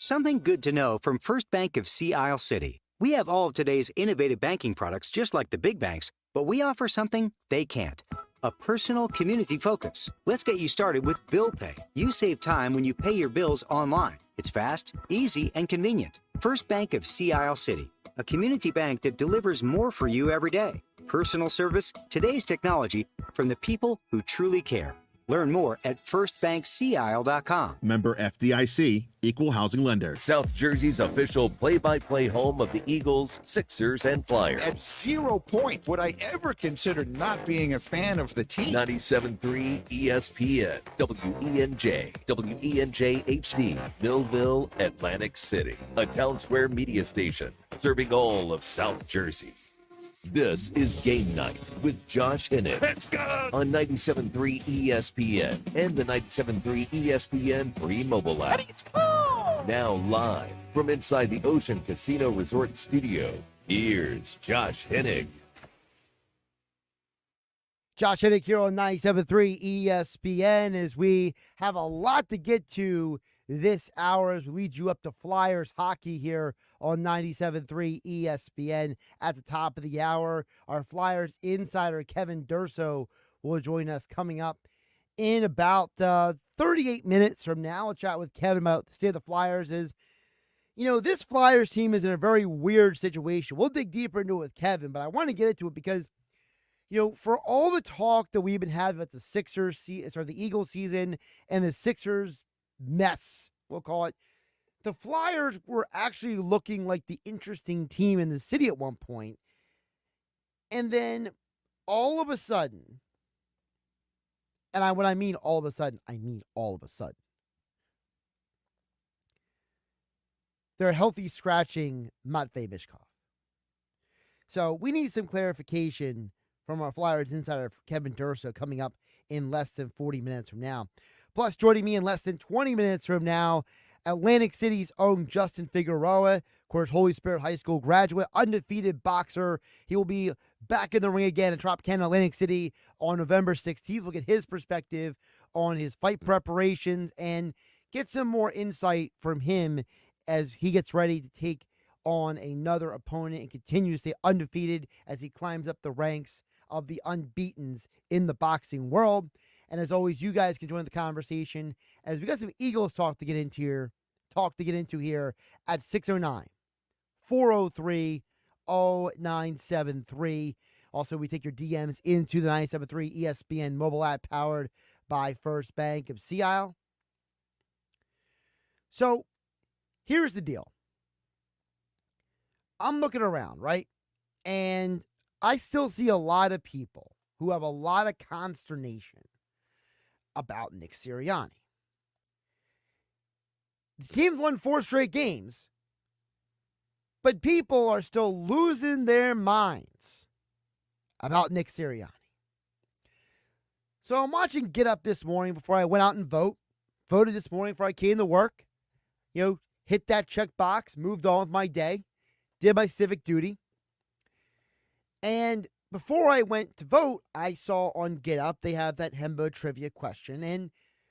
Something good to know from First Bank of Sea Isle City. We have all of today's innovative banking products just like the big banks, but we offer something they can't. A personal community focus. Let's get you started with Bill Pay. You save time when you pay your bills online. It's fast, easy, and convenient. First Bank of Sea Isle City. A community bank that delivers more for you every day. Personal service, today's technology, from the people who truly care. Learn more at firstbankseaisle.com. Member FDIC, Equal Housing Lender. South Jersey's official play-by-play home of the Eagles, Sixers, and Flyers. At 0 point would I ever consider not being a fan of the team. 97.3 ESPN, WENJ, WENJ HD, Millville, Atlantic City. A Town Square media station serving all of South Jersey. This is Game Night with Josh Hennig. Let's go! On 97.3 ESPN and the 97.3 ESPN free mobile app. Let's go! Now live from inside the Ocean Casino Resort Studio, here's Josh Hennig. Josh Hennig here on 97.3 ESPN as we have a lot to get to this hour as we lead you up to Flyers hockey here on 97.3 ESPN. At the top of the hour, our Flyers insider Kevin Durso will join us coming up in about 38 minutes from now. I'll chat with Kevin about the state of the Flyers. This Flyers team is in a very weird situation. We'll dig deeper into it with Kevin, but I want to get into it because, for all the talk that we've been having about the Eagles season and the Sixers mess, we'll call it, the Flyers were actually looking like the interesting team in the city at one point. And then all of a sudden, and when I mean all of a sudden, I mean all of a sudden, they're healthy scratching Matvei Michkov. So we need some clarification from our Flyers insider Kevin Durso coming up in less than 40 minutes from now. Plus, joining me in less than 20 minutes from now, Atlantic City's own Justin Figueroa, of course, Holy Spirit High School graduate, undefeated boxer. He will be back in the ring again in Tropicana, Atlantic City on November 16th. We'll get his perspective on his fight preparations and get some more insight from him as he gets ready to take on another opponent and continue to stay undefeated as he climbs up the ranks of the unbeatens in the boxing world. And as always, you guys can join the conversation as we got some Eagles talk to get into here at 609-403-0973. Also, we take your DMs into the 97.3 ESPN mobile app powered by First Bank of Sea Isle. So, here's the deal. I'm looking around, right? And I still see a lot of people who have a lot of consternation about Nick Sirianni. The team's won 4 straight games, but people are still losing their minds about Nick Sirianni. So I'm watching Get Up this morning before I went out and voted this morning before I came to work, hit that check box, moved on with my day, did my civic duty. And before I went to vote, I saw on Get Up, they have that Hembo trivia question. And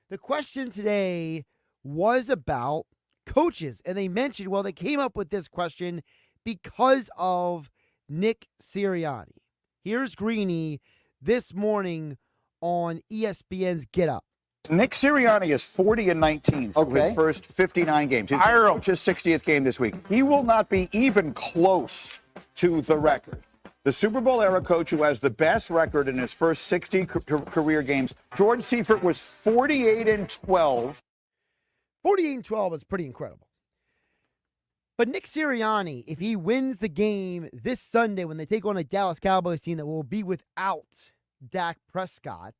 the question today was about coaches. And they mentioned, they came up with this question because of Nick Sirianni. Here's Greeny this morning on ESPN's Get Up. Nick Sirianni is 40-19 through his first 59 games. He's his 60th game this week. He will not be even close to the record. The Super Bowl era coach who has the best record in his first 60 career games, George Seifert, was 48-12. 48-12 is pretty incredible. But Nick Sirianni, if he wins the game this Sunday when they take on a Dallas Cowboys team that will be without Dak Prescott,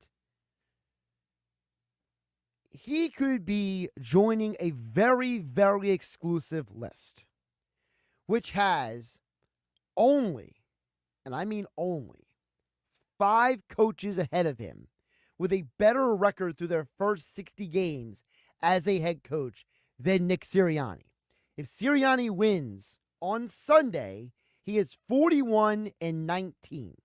he could be joining a very, very exclusive list, which has only, and I mean only, 5 coaches ahead of him with a better record through their first 60 games as a head coach than Nick Sirianni. If Sirianni wins on Sunday, he is 41-19,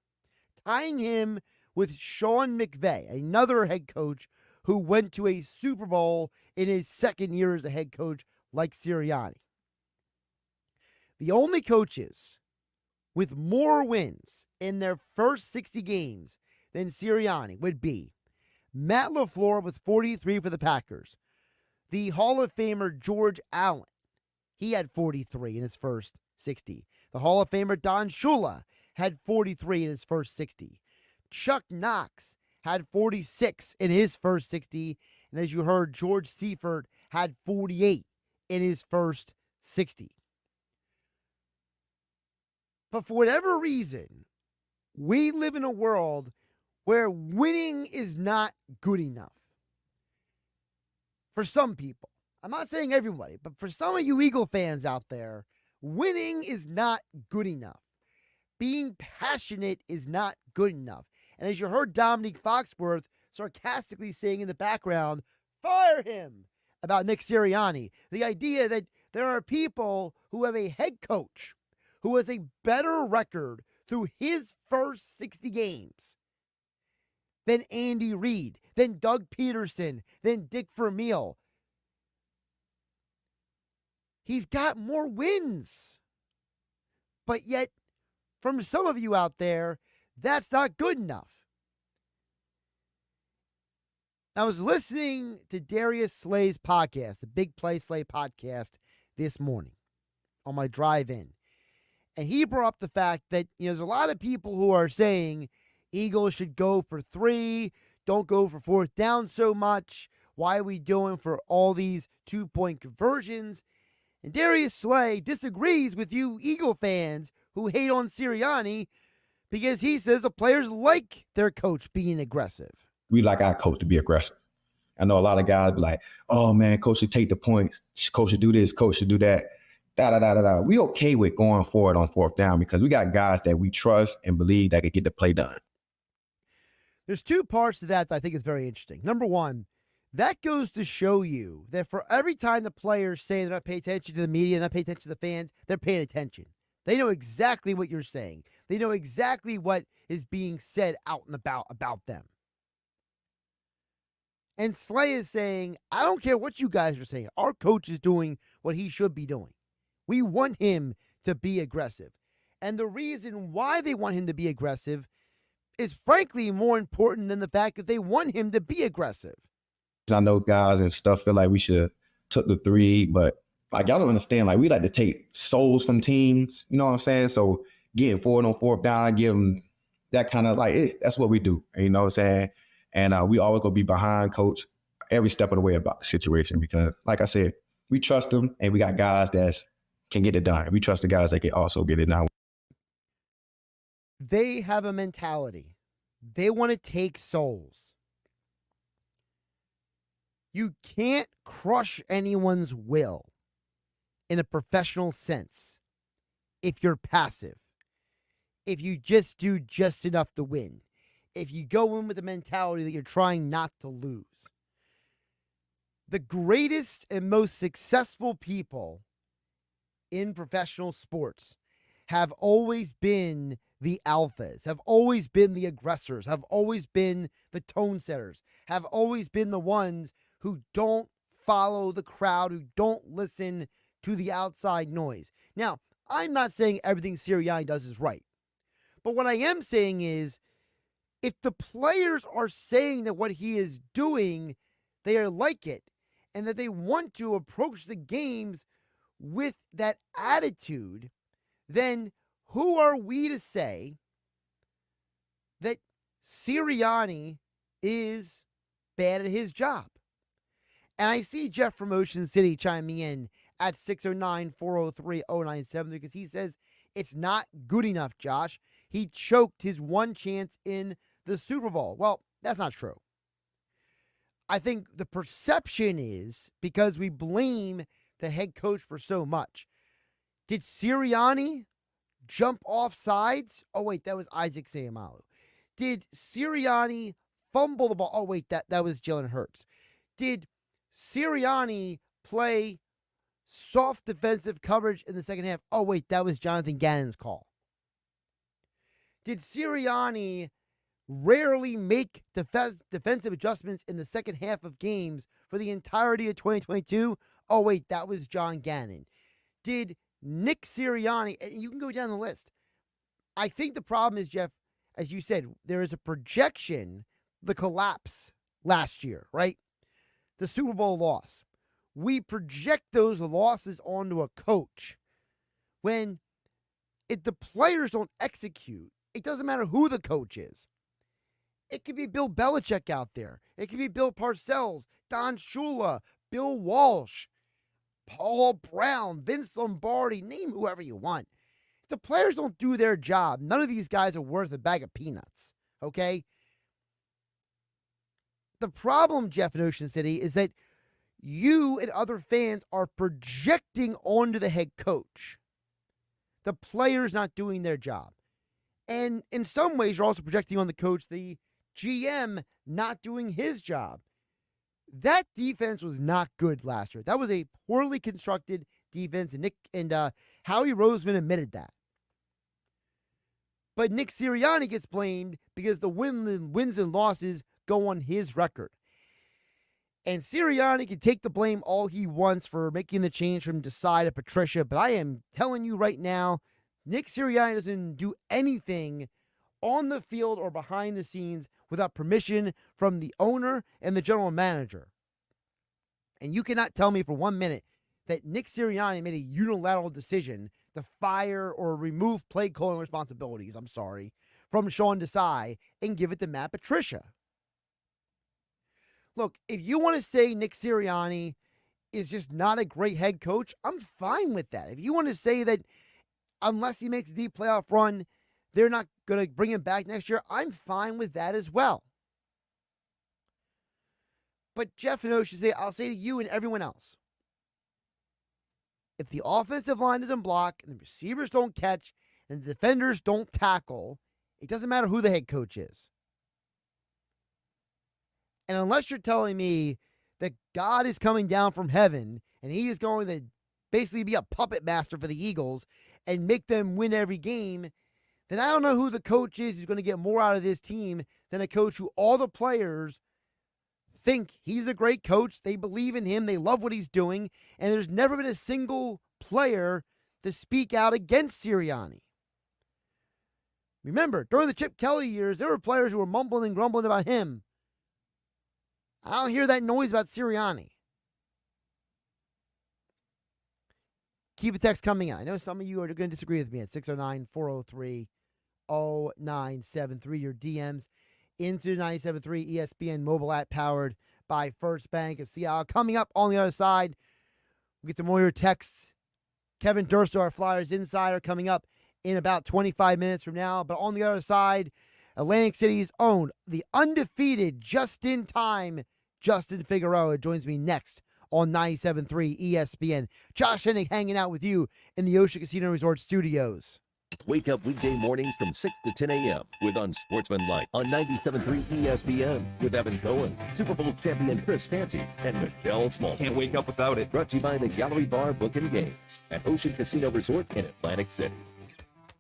tying him with Sean McVay, another head coach who went to a Super Bowl in his second year as a head coach like Sirianni. The only coaches with more wins in their first 60 games than Sirianni would be Matt LaFleur with 43 for the Packers. The Hall of Famer George Allen, he had 43 in his first 60. The Hall of Famer Don Shula had 43 in his first 60. Chuck Knox had 46 in his first 60. And as you heard, George Seifert had 48 in his first 60. But for whatever reason, we live in a world where winning is not good enough. For some people. I'm not saying everybody, but for some of you Eagle fans out there, winning is not good enough. Being passionate is not good enough. And as you heard Dominique Foxworth sarcastically saying in the background, fire him, about Nick Sirianni. The idea that there are people who have a head coach who has a better record through his first 60 games than Andy Reid, than Doug Peterson, than Dick Vermeil. He's got more wins. But yet, from some of you out there, that's not good enough. I was listening to Darius Slay's podcast, the Big Play Slay podcast, this morning on my drive in. And he brought up the fact that, there's a lot of people who are saying Eagles should go for 3, don't go for 4th down so much. Why are we doing for all these 2-point conversions? And Darius Slay disagrees with you Eagle fans who hate on Sirianni because he says the players like their coach being aggressive. We like our coach to be aggressive. I know a lot of guys be like, oh, man, coach should take the points. Coach should do this. Coach should do that. Da-da-da-da-da. We okay with going forward on 4th down because we got guys that we trust and believe that can get the play done. There's 2 parts to that I think is very interesting. Number one, that goes to show you that for every time the players say they're not paying attention to the media, not paying attention to the fans, they're paying attention. They know exactly what you're saying. They know exactly what is being said out and about them. And Slay is saying, I don't care what you guys are saying. Our coach is doing what he should be doing. We want him to be aggressive. And the reason why they want him to be aggressive is frankly more important than the fact that they want him to be aggressive. I know guys and stuff feel like we should took the 3, but like y'all don't understand. Like we like to take souls from teams, you know what I'm saying? So getting forward on 4th down, I give them that kind of like that's what we do. You know what I'm saying? And we always gonna be behind coach every step of the way about the situation because, like I said, we trust them and we got guys that can get it done. We trust the guys that can also get it done. They have a mentality. They want to take souls. You can't crush anyone's will in a professional sense if you're passive, if you just do just enough to win, if you go in with the mentality that you're trying not to lose. The greatest and most successful people in professional sports have always been the alphas, have always been the aggressors, have always been the tone setters, have always been the ones who don't follow the crowd, who don't listen to the outside noise. Now, I'm not saying everything Sirianni does is right. But what I am saying is, if the players are saying that what he is doing, they are like it, and that they want to approach the games with that attitude, then who are we to say that Sirianni is bad at his job? And I see Jeff from Ocean City chiming in at 609-403-0973 because he says it's not good enough, Josh. He choked his one chance in the Super Bowl. Well, that's not true. I think the perception is because we blame the head coach for so much. Did Sirianni jump off sides? Oh, wait, that was Isaac Seumalo. Did Sirianni fumble the ball? Oh, wait, that was Jalen Hurts. Did Sirianni play soft defensive coverage in the second half? Oh, wait, that was Jonathan Gannon's call. Did Sirianni rarely make defensive adjustments in the second half of games for the entirety of 2022? Oh, wait, that was John Gannon. Did Nick Sirianni, and you can go down the list. I think the problem is, Jeff, as you said, there is a projection, the collapse last year, right? The Super Bowl loss. We project those losses onto a coach. When if the players don't execute, it doesn't matter who the coach is. It could be Bill Belichick out there. It could be Bill Parcells, Don Shula, Bill Walsh, Paul Brown, Vince Lombardi, name whoever you want. If the players don't do their job, none of these guys are worth a bag of peanuts, okay? The problem, Jeff, in Ocean City is that you and other fans are projecting onto the head coach. The players not doing their job. And in some ways, you're also projecting on the coach, the GM not doing his job. That defense was not good last year. That was a poorly constructed defense, and Howie Roseman admitted that. But Nick Sirianni gets blamed because the wins and losses go on his record. And Sirianni can take the blame all he wants for making the change from Desai to Patricia, but I am telling you right now, Nick Sirianni doesn't do anything on the field or behind the scenes without permission from the owner and the general manager. And you cannot tell me for 1 minute that Nick Sirianni made a unilateral decision to fire or remove play calling responsibilities, from Sean Desai and give it to Matt Patricia. Look, if you want to say Nick Sirianni is just not a great head coach, I'm fine with that. If you want to say that unless he makes a deep playoff run, they're not going to bring him back next year, I'm fine with that as well. But Jeff and Ocean State, I'll say to you and everyone else, if the offensive line doesn't block and the receivers don't catch and the defenders don't tackle, it doesn't matter who the head coach is. And unless you're telling me that God is coming down from heaven and he is going to basically be a puppet master for the Eagles and make them win every game, then I don't know who the coach is who's going to get more out of this team than a coach who all the players think he's a great coach. They believe in him. They love what he's doing. And there's never been a single player to speak out against Sirianni. Remember, during the Chip Kelly years, there were players who were mumbling and grumbling about him. I don't hear that noise about Sirianni. Keep a text coming out. I know some of you are going to disagree with me at 609-403-0973. Your DMs into 97.3 ESPN mobile app powered by First Bank of Seattle. Coming up on the other side, we'll get to more of your texts. Kevin Durso, our Flyers insider, coming up in about 25 minutes from now. But on the other side, Atlantic City's own, the undefeated, just-in-time Justin Figueroa joins me next on 97.3 ESPN. Josh Hennig hanging out with you in the Ocean Casino Resort Studios. Wake up weekday mornings from 6 to 10 a.m. with Unsportsmanlike on 97.3 ESPN with Evan Cohen, Super Bowl champion Chris Canty, and Michelle Small. Can't wake up without it. Brought to you by the Gallery Bar Book and Games at Ocean Casino Resort in Atlantic City.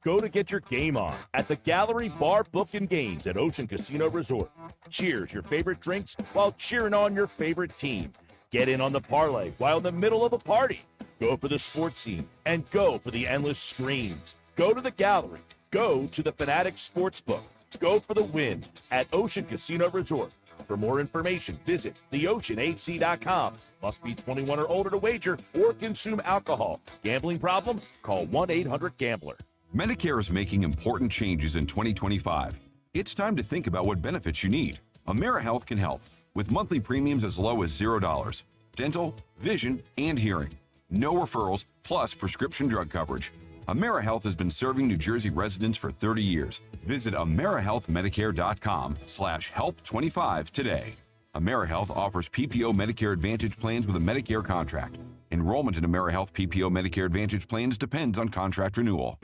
Go to get your game on at the Gallery Bar Book and Games at Ocean Casino Resort. Cheers your favorite drinks while cheering on your favorite team. Get in on the parlay while in the middle of a party. Go for the sports scene and go for the endless screens. Go to the gallery. Go to the Fanatic Sportsbook. Go for the win at Ocean Casino Resort. For more information, visit theoceanac.com. Must be 21 or older to wager or consume alcohol. Gambling problem? Call 1-800-GAMBLER. Medicare is making important changes in 2025. It's time to think about what benefits you need. AmeriHealth can help with monthly premiums as low as $0. Dental, vision, and hearing. No referrals, plus prescription drug coverage. AmeriHealth has been serving New Jersey residents for 30 years. Visit AmeriHealthMedicare.com/help25 today. AmeriHealth offers PPO Medicare Advantage plans with a Medicare contract. Enrollment in AmeriHealth PPO Medicare Advantage plans depends on contract renewal.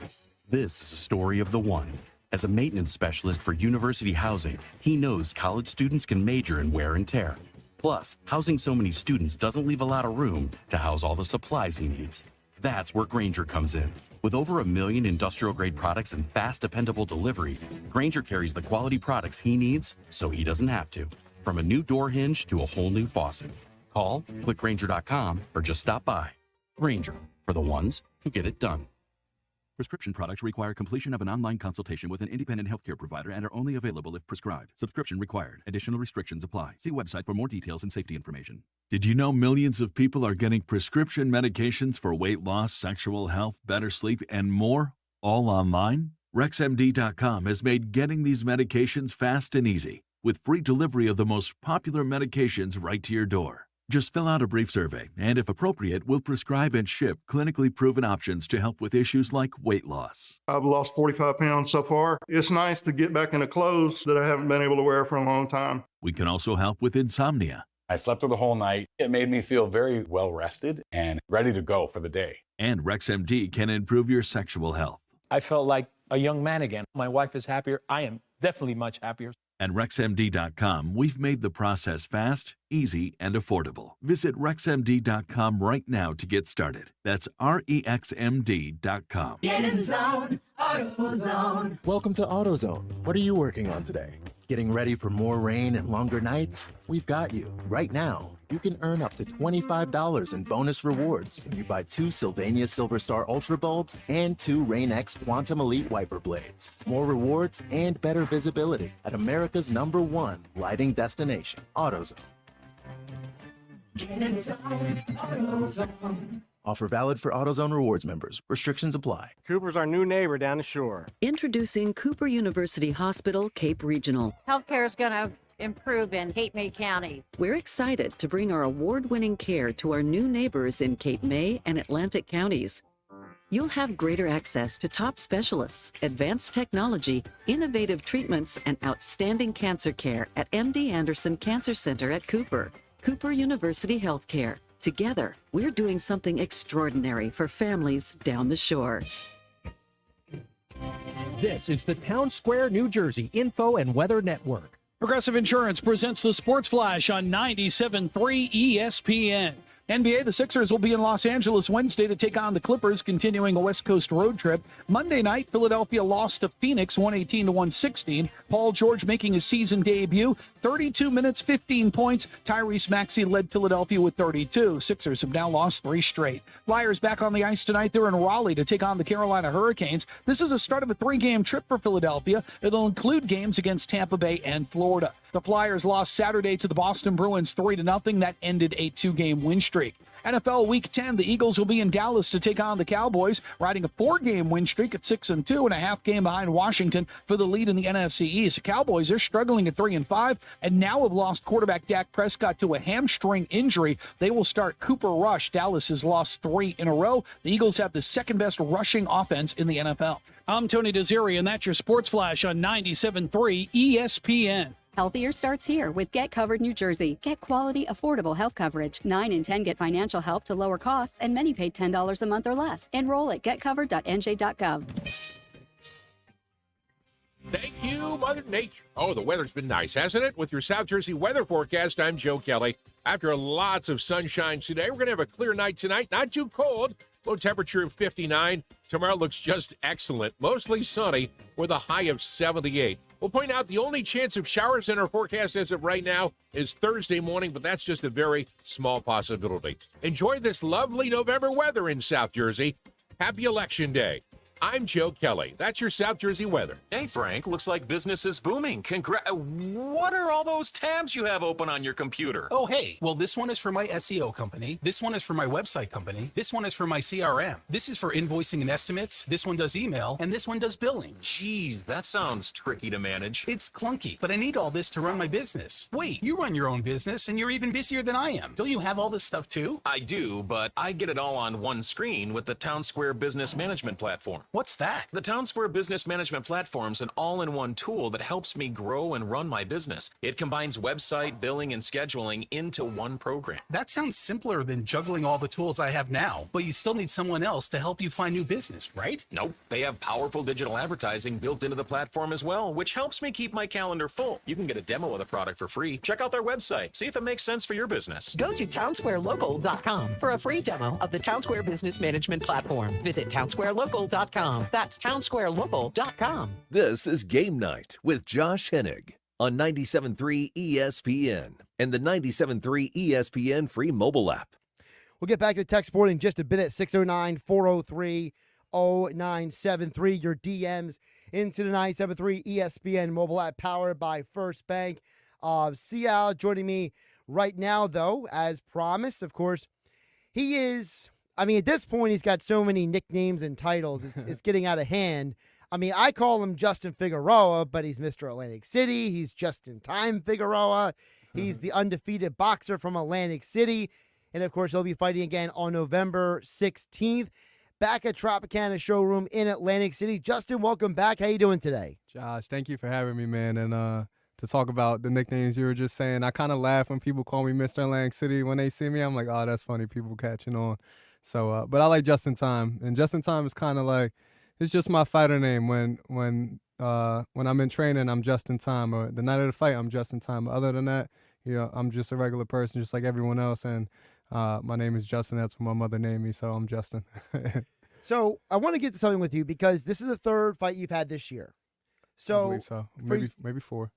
This is a story of the one. As a maintenance specialist for university housing, he knows college students can major in wear and tear. Plus, housing so many students doesn't leave a lot of room to house all the supplies he needs. That's where Grainger comes in. With over 1 million industrial-grade products and fast, dependable delivery, Grainger carries the quality products he needs so he doesn't have to. From a new door hinge to a whole new faucet, Call, click Grainger.com, or just stop by. Grainger, for the ones who get it done. Prescription products require completion of an online consultation with an independent healthcare provider and are only available if prescribed. Subscription required. Additional restrictions apply. See website for more details and safety information. Did you know millions of people are getting prescription medications for weight loss, sexual health, better sleep, and more, all online? RexMD.com has made getting these medications fast and easy, with free delivery of the most popular medications right to your door. Just fill out a brief survey, and if appropriate, we'll prescribe and ship clinically proven options to help with issues like weight loss. I've lost 45 pounds so far. It's nice to get back into clothes that I haven't been able to wear for a long time. We can also help with insomnia. I slept through the whole night. It made me feel very well rested and ready to go for the day. And RexMD can improve your sexual health. I felt like a young man again. My wife is happier. I am definitely much happier. At RexMD.com, we've made the process fast, easy, and affordable. Visit RexMD.com right now to get started. That's REXMD.com. Get in the zone, AutoZone. Welcome to AutoZone. What are you working on today? Getting ready for more rain and longer nights? We've got you. Right now, you can earn up to $25 in bonus rewards when you buy 2 Sylvania Silver Star Ultra bulbs and 2 Rain-X Quantum Elite wiper blades. More rewards and better visibility at America's #1 lighting destination, AutoZone. Get in the zone, AutoZone. Offer valid for AutoZone Rewards members. Restrictions apply. Cooper's our new neighbor down the shore. Introducing Cooper University Hospital, Cape Regional. Healthcare is going to improve in Cape May County. We're excited to bring our award-winning care to our new neighbors in Cape May and Atlantic counties. You'll have greater access to top specialists, advanced technology, innovative treatments, and outstanding cancer care at MD Anderson Cancer Center at Cooper. Cooper University Healthcare. Together, we're doing something extraordinary for families down the shore. This is the Town Square, New Jersey Info and Weather Network. Progressive Insurance presents the Sports Flash on 97.3 ESPN. NBA, the Sixers will be in Los Angeles Wednesday to take on the Clippers, continuing a West Coast road trip. Monday night, Philadelphia lost to Phoenix 118-116. Paul George making his season debut. 32 minutes, 15 points. Tyrese Maxey led Philadelphia with 32. Sixers have now lost 3 straight. Flyers back on the ice tonight. They're in Raleigh to take on the Carolina Hurricanes. This is the start of a 3-game trip for Philadelphia. It'll include games against Tampa Bay and Florida. The Flyers lost Saturday to the Boston Bruins 3-0. That ended a 2-game win streak. NFL Week 10, the Eagles will be in Dallas to take on the Cowboys, riding a 4-game win streak at 6-2 and a half game behind Washington for the lead in the NFC East. The Cowboys are struggling at 3-5 and now have lost quarterback Dak Prescott to a hamstring injury. They will start Cooper Rush. Dallas has lost 3 in a row. The Eagles have the second best rushing offense in the NFL. I'm Tony Desiri, and that's your Sports Flash on 97.3 ESPN. Healthier starts here with Get Covered New Jersey. Get quality, affordable health coverage. 9 in 10 get financial help to lower costs, and many pay $10 a month or less. Enroll at getcovered.nj.gov. Thank you, Mother Nature. Oh, the weather's been nice, hasn't it? With your South Jersey weather forecast, I'm Joe Kelly. After lots of sunshine today, we're going to have a clear night tonight. Not too cold. Low temperature of 59. Tomorrow looks just excellent. Mostly sunny with a high of 78. We'll point out the only chance of showers in our forecast as of right now is Thursday morning, but that's just a very small possibility. Enjoy this lovely November weather in South Jersey. Happy Election Day. I'm Joe Kelly. That's your South Jersey weather. Hey, Frank, looks like business is booming. What are all those tabs you have open on your computer? Oh, hey. Well, this one is for my SEO company. This one is for my website company. This one is for my CRM. This is for invoicing and estimates. This one does email. And this one does billing. Geez, that sounds tricky to manage. It's clunky, but I need all this to run my business. Wait, you run your own business, and you're even busier than I am. Don't you have all this stuff, too? I do, but I get it all on one screen with the Town Square Business Management Platform. What's that? The Town Square Business Management Platform's an all-in-one tool that helps me grow and run my business. It combines website, billing, and scheduling into one program. That sounds simpler than juggling all the tools I have now, but you still need someone else to help you find new business, right? Nope. They have powerful digital advertising built into the platform as well, which helps me keep my calendar full. You can get a demo of the product for free. Check out their website. See if it makes sense for your business. Go to townsquarelocal.com for a free demo of the Town Square Business Management Platform. Visit townsquarelocal.com. That's townsquarelocal.com. This is Game Night with Josh Hennig on 97.3 ESPN. and the 97.3 ESPN free mobile app. We'll get back to text board in just a bit at 609-403-0973. Your DMs into the 97.3 ESPN mobile app powered by First Bank of Seattle. Joining me right now, though, as promised, of course, he is, I mean, at this point, he's got so many nicknames and titles. It's getting out of hand. I mean, I call him Justin Figueroa, but he's Mr. Atlantic City. He's Just-in-Time Figueroa. He's the undefeated boxer from Atlantic City. And, of course, he'll be fighting again on November 16th back at Tropicana Showroom in Atlantic City. Justin, welcome back. How you doing today? Josh, thank you for having me, man. And to talk about the nicknames you were just saying, I kind of laugh when people call me Mr. Atlantic City. When they see me, I'm like, oh, that's funny, people catching on. So, but I like Just-in-Time. And Just-in-Time is kind of like, it's just my fighter name. When I'm in training, I'm Just-in-Time. Or the night of the fight, I'm Just-in-Time. Other than that, you know, I'm just a regular person, just like everyone else. And my name is Justin. That's what my mother named me, so I'm Justin. So I want to get to something with you because this is the third fight you've had this year. So I believe so. Maybe four.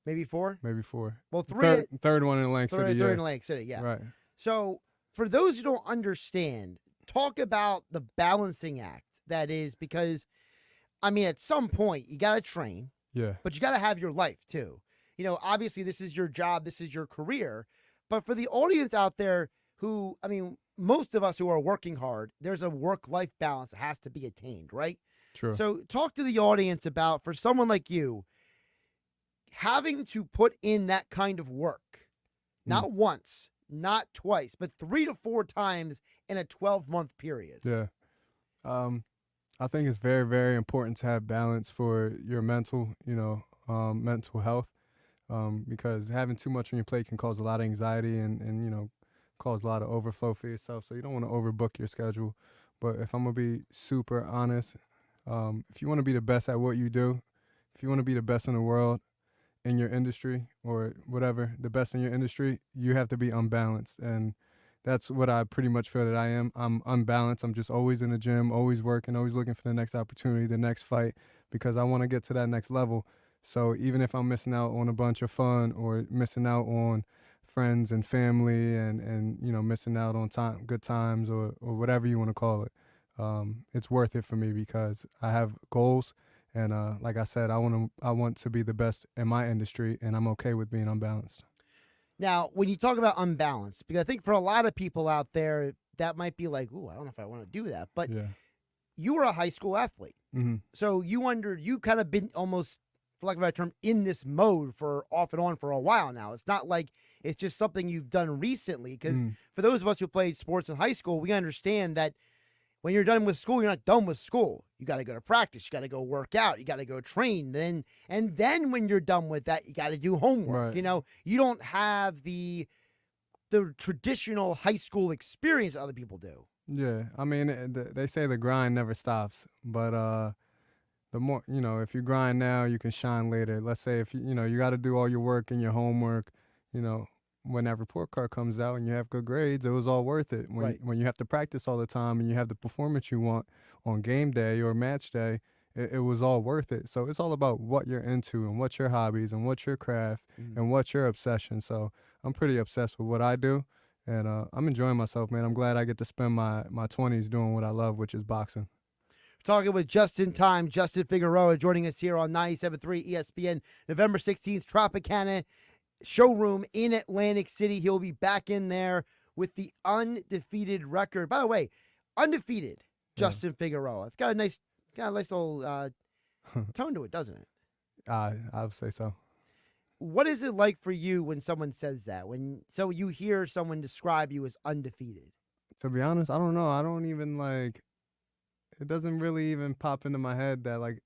Maybe four? Maybe four. Well, third one in Atlantic City. Third in Atlantic City, yeah. Right. So for those who don't understand, talk about the balancing act that is, because, I mean, at some point you got to train. Yeah. But you got to have your life too. You know, obviously this is your job, this is your career. But for the audience out there who, I mean, most of us who are working hard, there's a work-life balance that has to be attained, right? True. So talk to the audience about, for someone like you, having to put in that kind of work, not once, not twice, but 3 to 4 times in a 12-month period. Yeah. I think it's very, very important to have balance for your mental, mental health, because having too much on your plate can cause a lot of anxiety and cause a lot of overflow for yourself. So you don't want to overbook your schedule. But if I'm going to be super honest, if you want to be the best at what you do, if you want to be the best in the world in your industry or whatever, the best in your industry, you have to be unbalanced. And that's what I pretty much feel that I am. I'm unbalanced. I'm just always in the gym, always working, always looking for the next opportunity, the next fight, because I want to get to that next level. So even if I'm missing out on a bunch of fun or missing out on friends and family and missing out on good times or whatever you want to call it, it's worth it for me because I have goals. And like I said, I want to be the best in my industry, and I'm okay with being unbalanced. Now, when you talk about unbalanced, because I think for a lot of people out there, that might be like, ooh, I don't know if I want to do that. But you were a high school athlete. Mm-hmm. So you kind of been almost, for lack of a better term, in this mode for off and on for a while now. It's not like it's just something you've done recently. Because for those of us who played sports in high school, we understand that when you're done with school, you're not done with school. You got to go to practice. You got to go work out. You got to go train. Then when you're done with that, you got to do homework. Right. You don't have the traditional high school experience other people do. Yeah, I mean, they say the grind never stops, but the more, if you grind now, you can shine later. Let's say if you got to do all your work and your homework, when that report card comes out and you have good grades, it was all worth it. When you have to practice all the time and you have the performance you want on game day or match day, it was all worth it. So it's all about what you're into and what's your hobbies and what's your craft and what's your obsession. So I'm pretty obsessed with what I do, and I'm enjoying myself, man. I'm glad I get to spend my 20s doing what I love, which is boxing. Talking with Just-in-Time, Justin Figueroa, joining us here on 97.3 ESPN, November 16th, Tropicana Showroom in Atlantic City. He'll be back in there with the undefeated record. By the way, undefeated Justin Figueroa. It's got a nice little tone to it, doesn't it? I would say so. What is it like for you when someone says that? So you hear someone describe you as undefeated? To be honest, I don't know. I don't even it doesn't really even pop into my head that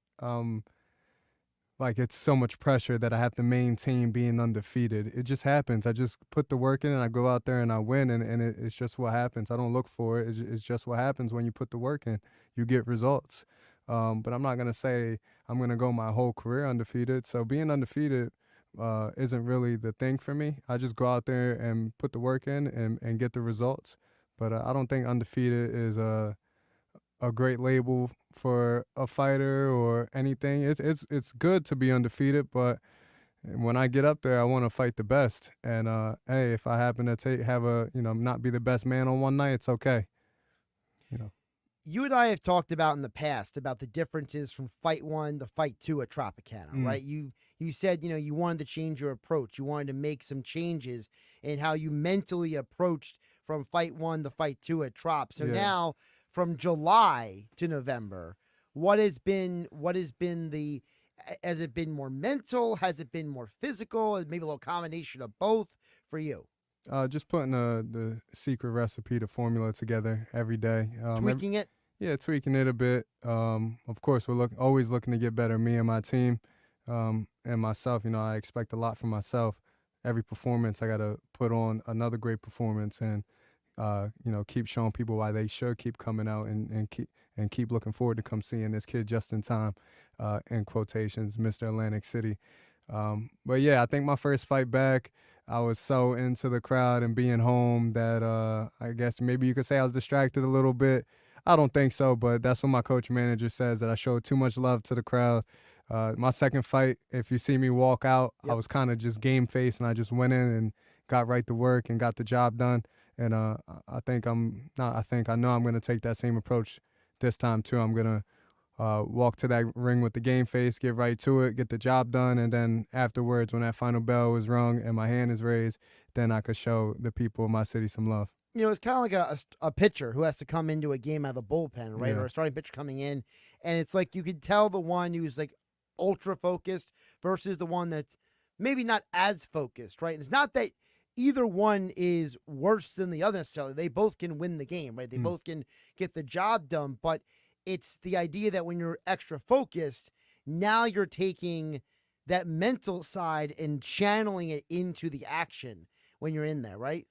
it's so much pressure that I have to maintain being undefeated. It just happens. I just put the work in and I go out there and I win, and it's just what happens. I don't look for it. It's just what happens when you put the work in. You get results. But I'm not going to say I'm going to go my whole career undefeated. So being undefeated isn't really the thing for me. I just go out there and put the work in and get the results. But I don't think undefeated is a great label for a fighter or anything. It's good to be undefeated, but when I get up there, I want to fight the best. And hey, if I happen to not be the best man on one night, it's okay. You and I have talked about in the past about the differences from fight 1 to fight 2 at Tropicana, right? You said, you wanted to change your approach. You wanted to make some changes in how you mentally approached from fight 1 to fight 2 at Trop. So now from July to November, has it been more mental? Has it been more physical? Maybe a little combination of both for you? Just putting the secret recipe, the formula together every day. Tweaking it? Yeah, tweaking it a bit. Of course, we're always looking to get better, me and my team, and myself. I expect a lot from myself. Every performance, I got to put on another great performance and, keep showing people why they should keep coming out and keep looking forward to come seeing this kid just in time, in quotations, Mr. Atlantic City. But yeah, I think my first fight back, I was so into the crowd and being home that I guess maybe you could say I was distracted a little bit. I don't think so, but that's what my coach manager says, that I showed too much love to the crowd. My second fight, if you see me walk out, I was kind of just game face, and I just went in and got right to work and got the job done. And I know I'm going to take that same approach this time too. I'm going to walk to that ring with the game face, get right to it, get the job done, and then afterwards, when that final bell was rung and my hand is raised, then I could show the people of my city some love. It's kind of like a pitcher who has to come into a game out of the bullpen, right? Yeah. Or a starting pitcher coming in, and it's like you could tell the one who's like ultra focused versus the one that's maybe not as focused, right? And it's not that either one is worse than the other necessarily. They both can win the game, right? They both can get the job done, but it's the idea that when you're extra focused, now you're taking that mental side and channeling it into the action when you're in there, right?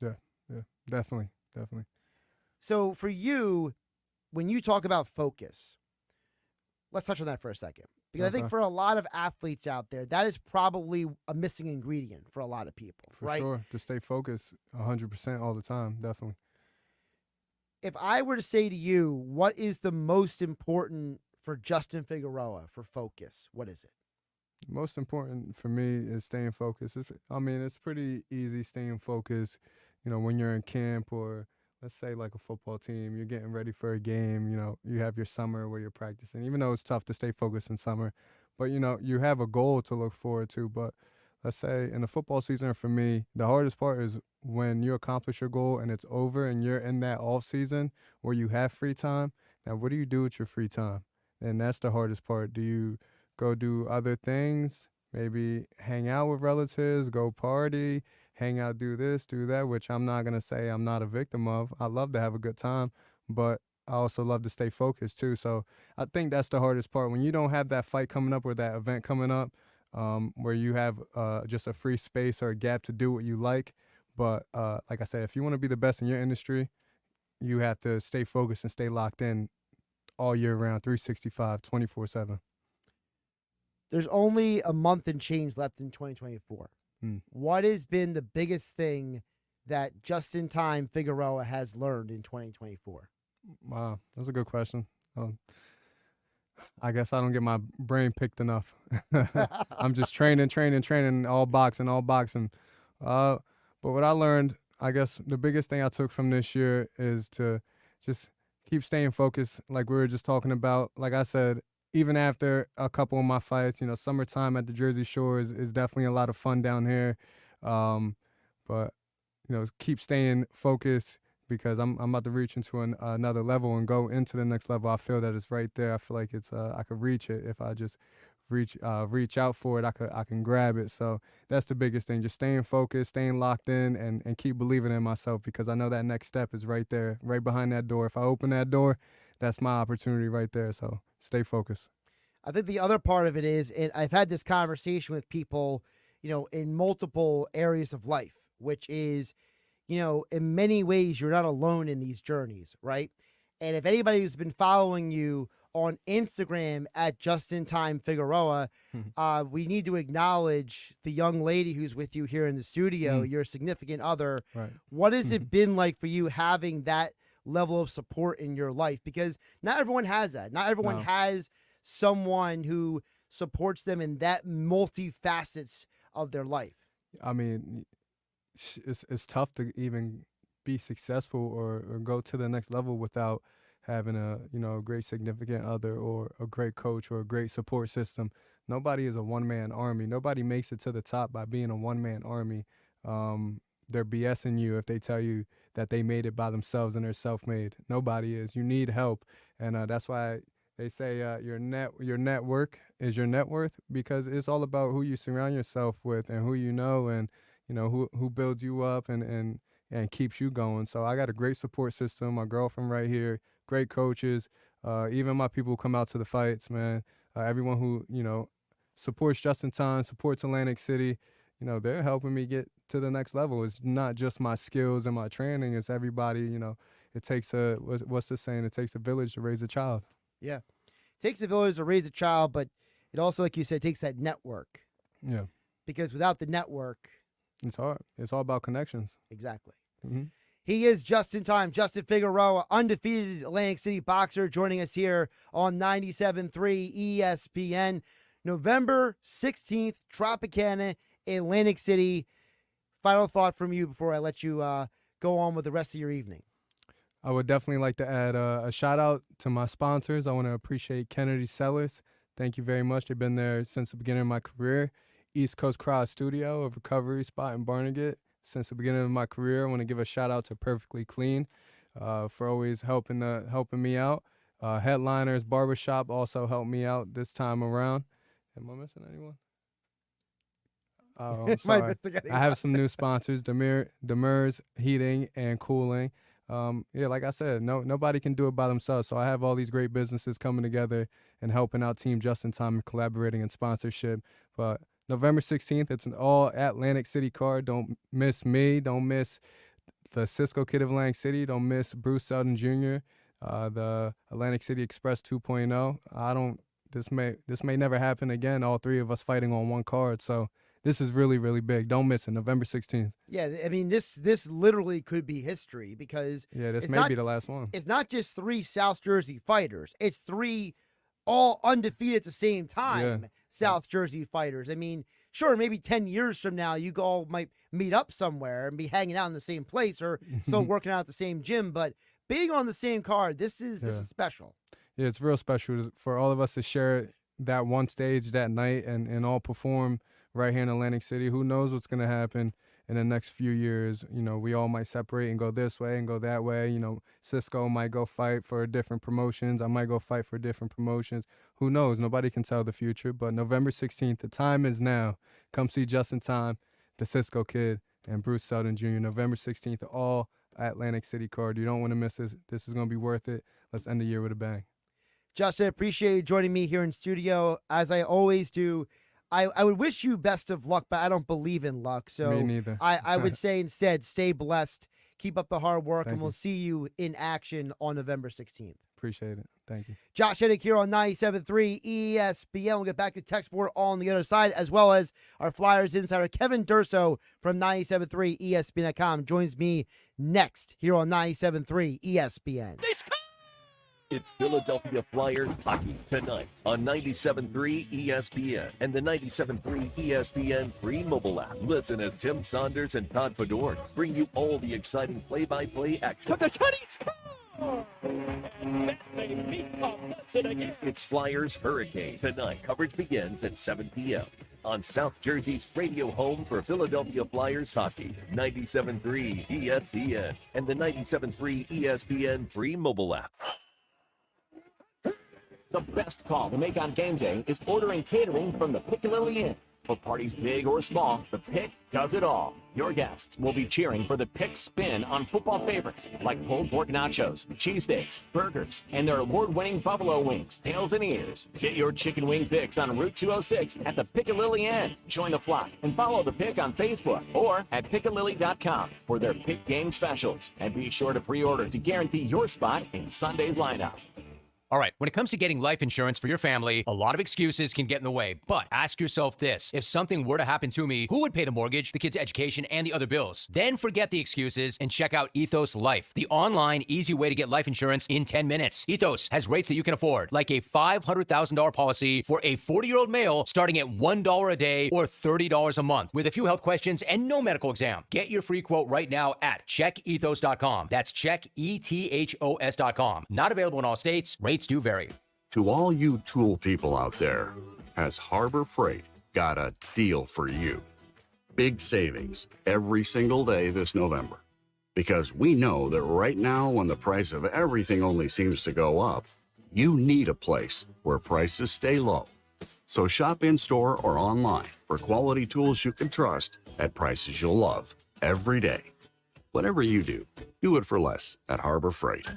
Yeah, definitely. So for you, when you talk about focus, let's touch on that for a second. Because I think for a lot of athletes out there, that is probably a missing ingredient for a lot of people, right? For sure, to stay focused 100% all the time, definitely. If I were to say to you, what is the most important for Justin Figueroa for focus, what is it? Most important for me is staying focused. It's pretty easy staying focused, when you're in camp, or let's say like a football team, you're getting ready for a game, you have your summer where you're practicing, even though it's tough to stay focused in summer, but you have a goal to look forward to. But let's say in the football season, for me, the hardest part is when you accomplish your goal and it's over and you're in that off season where you have free time. Now, what do you do with your free time? And that's the hardest part. Do you go do other things, maybe hang out with relatives, go party, hang out, do this, do that, which I'm not going to say I'm not a victim of. I love to have a good time, but I also love to stay focused too. So I think that's the hardest part. When you don't have that fight coming up or that event coming up, where you have just a free space or a gap to do what you like. But like I said, if you want to be the best in your industry, you have to stay focused and stay locked in all year round, 365, 24/7. There's only a month and change left in 2024. What has been the biggest thing that just-in-time Figueroa has learned in 2024? Wow, that's a good question. I guess I don't get my brain picked enough. I'm just training, all boxing. But what I learned, I guess the biggest thing I took from this year is to just keep staying focused, like we were just talking about. Like I said, even after a couple of my fights, summertime at the Jersey Shore is definitely a lot of fun down here. But, keep staying focused, because I'm about to reach into another level and go into the next level. I feel that it's right there. I feel like it's I could reach it if I just reach out for it. I can grab it. So that's the biggest thing, just staying focused, staying locked in, and keep believing in myself, because I know that next step is right there, right behind that door. If I open that door, that's my opportunity right there. So stay focused. I think the other part of it is, and I've had this conversation with people, in multiple areas of life, which is, in many ways, you're not alone in these journeys, right? And if anybody who's been following you on Instagram at Just-in-Time Figueroa, we need to acknowledge the young lady who's with you here in the studio, your significant other. Right. What has it been like for you having that level of support in your life? Because not everyone has that. Not everyone has someone who supports them in that multifacets of their life? I mean, it's tough to even be successful or go to the next level without having a great significant other or a great coach or a great support system. Nobody is a one-man army. Nobody makes it to the top by being a one-man army. They're BSing you if they tell you that they made it by themselves and they're self-made. Nobody is. You need help, and that's why they say your network is your net worth, because it's all about who you surround yourself with and who you know, and who builds you up and keeps you going. So I got a great support system. My girlfriend right here, great coaches, even my people who come out to the fights, man. Everyone who supports Just in Time, supports Atlantic City. They're helping me get to the next level. It's not just my skills and my training. It's everybody. It takes what's the saying? It takes a village to raise a child. Yeah. It takes a village to raise a child, but it also, like you said, takes that network. Yeah. Because without the network, it's hard. It's all about connections. Exactly. Mm-hmm. He is Just in Time. Justin Figueroa, undefeated Atlantic City boxer, joining us here on 97.3 ESPN. November 16th, Tropicana, Atlantic City. Final thought from you before I let you go on with the rest of your evening. I would definitely like to add a shout out to my sponsors. I want to appreciate Kennedy Sellers. Thank you very much. They've been there since the beginning of my career. East Coast Crowd Studio, a recovery spot in Barnegat. Since the beginning of my career, I want to give a shout out to Perfectly Clean for always helping me out. Headliners Barbershop also helped me out this time around. Am I missing anyone? Oh, I'm sorry. I have some new sponsors, Demers Heating and Cooling. Like I said, nobody can do it by themselves. So I have all these great businesses coming together and helping out Team Just in Time and collaborating in sponsorship. But November 16th, it's an all Atlantic City card. Don't miss me. Don't miss the Cisco Kid of Atlantic City. Don't miss Bruce Selden Jr., the Atlantic City Express 2.0. This may never happen again, all three of us fighting on one card. So this is really, really big. Don't miss it, November 16th. Yeah, I mean, this literally could be history because this may be the last one. It's not just 3 South Jersey fighters. It's 3 all undefeated at the same time South Jersey fighters. I mean, sure, maybe 10 years from now, you all might meet up somewhere and be hanging out in the same place or still working out at the same gym, but being on the same card, this is special. Yeah, it's real special for all of us to share that one stage that night and all perform right here in Atlantic City. Who knows what's going to happen in the next few years? We all might separate and go this way and go that way. Cisco might go fight for different promotions. I might go fight for different promotions. Who knows? Nobody can tell the future. But November 16th, the time is now. Come see Just in Time, the Cisco Kid, and Bruce Selden Jr. November 16th, all Atlantic City card. You don't want to miss this. This is going to be worth it. Let's end the year with a bang. Justin, appreciate you joining me here in studio. As I always do, I would wish you best of luck, but I don't believe in luck. So me neither. I would say instead, stay blessed, keep up the hard work, and we'll see you in action on November 16th. Appreciate it. Thank you. Josh Hennig here on 97.3 ESPN. We'll get back to tech sport on the other side, as well as our Flyers insider Kevin Durso from 97.3 ESPN.com joins me next here on 97.3 ESPN. It's Philadelphia Flyers hockey tonight on 97.3 ESPN and the 97.3 ESPN free mobile app. Listen as Tim Saunders and Todd Fedorn bring you all the exciting play-by-play action. It's Flyers Hurricane tonight. Coverage begins at 7 p.m. on South Jersey's radio home for Philadelphia Flyers hockey, 97.3 ESPN and the 97.3 ESPN free mobile app. The best call to make on game day is ordering catering from the Piccalilli Inn. For parties big or small, the Pick does it all. Your guests will be cheering for the Pick spin on football favorites like pulled pork nachos, cheesesteaks, burgers, and their award-winning buffalo wings, tails, and ears. Get your chicken wing fix on Route 206 at the Piccalilli Inn. Join the flock and follow the Pick on Facebook or at Piccalilli.com for their Pick game specials. And be sure to pre-order to guarantee your spot in Sunday's lineup. All right, when it comes to getting life insurance for your family, a lot of excuses can get in the way. But ask yourself this: if something were to happen to me, who would pay the mortgage, the kids' education, and the other bills? Then forget the excuses and check out Ethos Life, the online, easy way to get life insurance in 10 minutes. Ethos has rates that you can afford, like a $500,000 policy for a 40-year-old male starting at $1 a day or $30 a month, with a few health questions and no medical exam. Get your free quote right now at checkethos.com. That's checkethos.com. Not available in all states. Rates do vary. To all you tool people out there, has Harbor Freight got a deal for you? Big savings every single day this November. Because we know that right now, when the price of everything only seems to go up, you need a place where prices stay low. So shop in-store or online for quality tools you can trust at prices you'll love every day. Whatever you do it for less at Harbor Freight.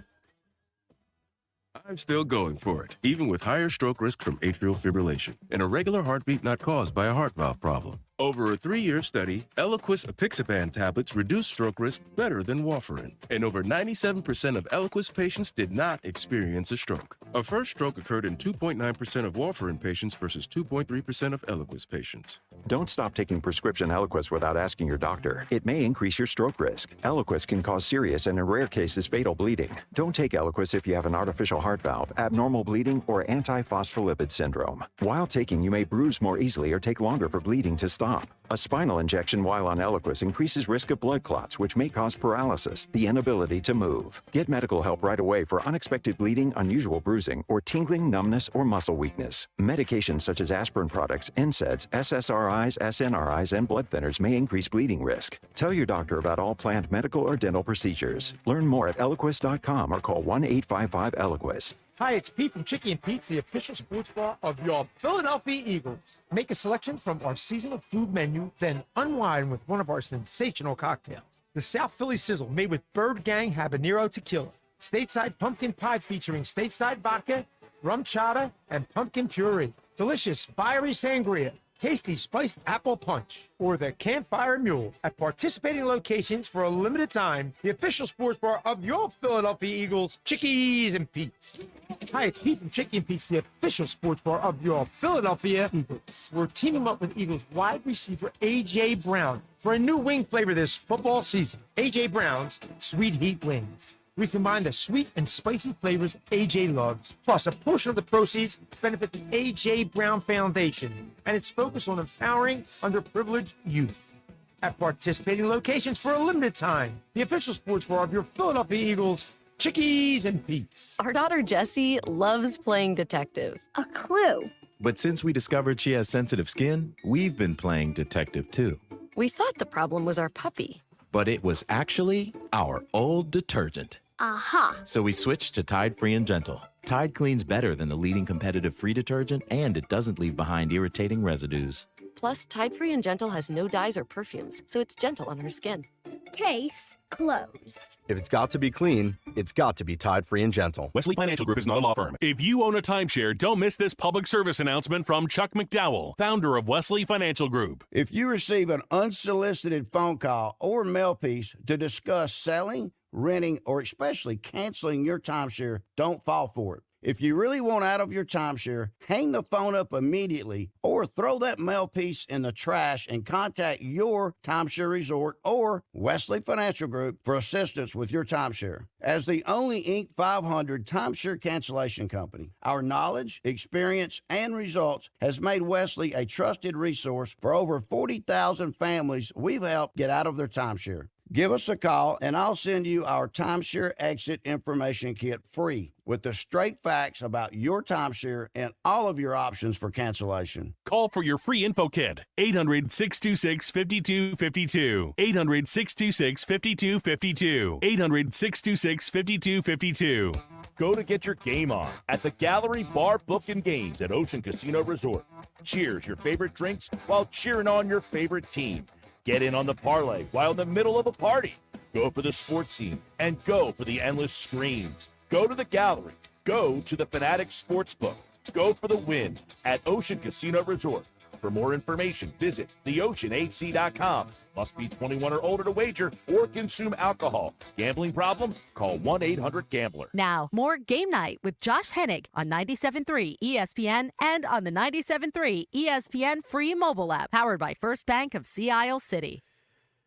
I'm still going for it, even with higher stroke risk from atrial fibrillation and a regular heartbeat not caused by a heart valve problem. Over a 3-year study, Eliquis apixaban tablets reduced stroke risk better than warfarin, and over 97% of Eliquis patients did not experience a stroke. A first stroke occurred in 2.9% of warfarin patients versus 2.3% of Eliquis patients. Don't stop taking prescription Eliquis without asking your doctor. It may increase your stroke risk. Eliquis can cause serious and in rare cases fatal bleeding. Don't take Eliquis if you have an artificial heart valve, abnormal bleeding, or antiphospholipid syndrome. While taking, you may bruise more easily or take longer for bleeding to stop. A spinal injection while on Eliquis increases risk of blood clots, which may cause paralysis, the inability to move. Get medical help right away for unexpected bleeding, unusual bruising, or tingling, numbness, or muscle weakness. Medications such as aspirin products, NSAIDs, SSRIs, SNRIs, and blood thinners may increase bleeding risk. Tell your doctor about all planned medical or dental procedures. Learn more at Eliquis.com or call 1-855-ELIQUIS. Hi, it's Pete from Chicky and Pete's, the official sports bar of your Philadelphia Eagles. Make a selection from our seasonal food menu, then unwind with one of our sensational cocktails. The South Philly Sizzle, made with Bird Gang Habanero Tequila. Stateside pumpkin pie featuring stateside vodka, rum chata, and pumpkin puree. Delicious fiery sangria. Tasty spiced apple punch, or the Campfire Mule at participating locations for a limited time. The official sports bar of your Philadelphia Eagles, Chickies and Pete's. Hi, it's Pete from Chicky and Pete's, the official sports bar of your Philadelphia Eagles. We're teaming up with Eagles wide receiver A.J. Brown for a new wing flavor this football season. A.J. Brown's Sweet Heat Wings. We combine the sweet and spicy flavors AJ loves, plus a portion of the proceeds benefit the AJ Brown Foundation and its focus on empowering underprivileged youth. At participating locations for a limited time, the official sports bar of your Philadelphia Eagles, Chickies and Pete's. Our daughter Jessie loves playing detective. A clue. But since we discovered she has sensitive skin, we've been playing detective too. We thought the problem was our puppy. But it was actually our old detergent. Aha. So we switched to Tide Free and Gentle. Tide cleans better than the leading competitive free detergent, and it doesn't leave behind irritating residues. Plus, Tide Free and Gentle has no dyes or perfumes, so it's gentle on her skin. Case closed. If it's got to be clean, it's got to be Tide Free and Gentle. Wesley Financial Group is not a law firm. If you own a timeshare, don't miss this public service announcement from Chuck McDowell, founder of Wesley Financial Group. If you receive an unsolicited phone call or mail piece to discuss selling, renting, or especially canceling your timeshare, don't fall for it. If you really want out of your timeshare, hang the phone up immediately or throw that mail piece in the trash and contact your timeshare resort or Wesley Financial Group for assistance with your timeshare. As the only Inc. 500 timeshare cancellation company, our knowledge, experience, and results has made Wesley a trusted resource for over 40,000 families we've helped get out of their timeshare. Give us a call, and I'll send you our timeshare exit information kit free with the straight facts about your timeshare and all of your options for cancellation. Call for your free info kit. 800-626-5252. 800-626-5252. 800-626-5252. Go to get your game on at the Gallery Bar Book and Games at Ocean Casino Resort. Cheers your favorite drinks while cheering on your favorite team. Get in on the parlay while in the middle of a party. Go for the sports scene and go for the endless screens. Go to the gallery. Go to the Fanatic Sportsbook. Go for the win at Ocean Casino Resort. For more information, visit theoceanac.com. Must be 21 or older to wager or consume alcohol. Gambling problem? Call 1-800-GAMBLER. Now, more Game Night with Josh Hennig on 97.3 ESPN and on the 97.3 ESPN free mobile app, powered by First Bank of Sea Isle City.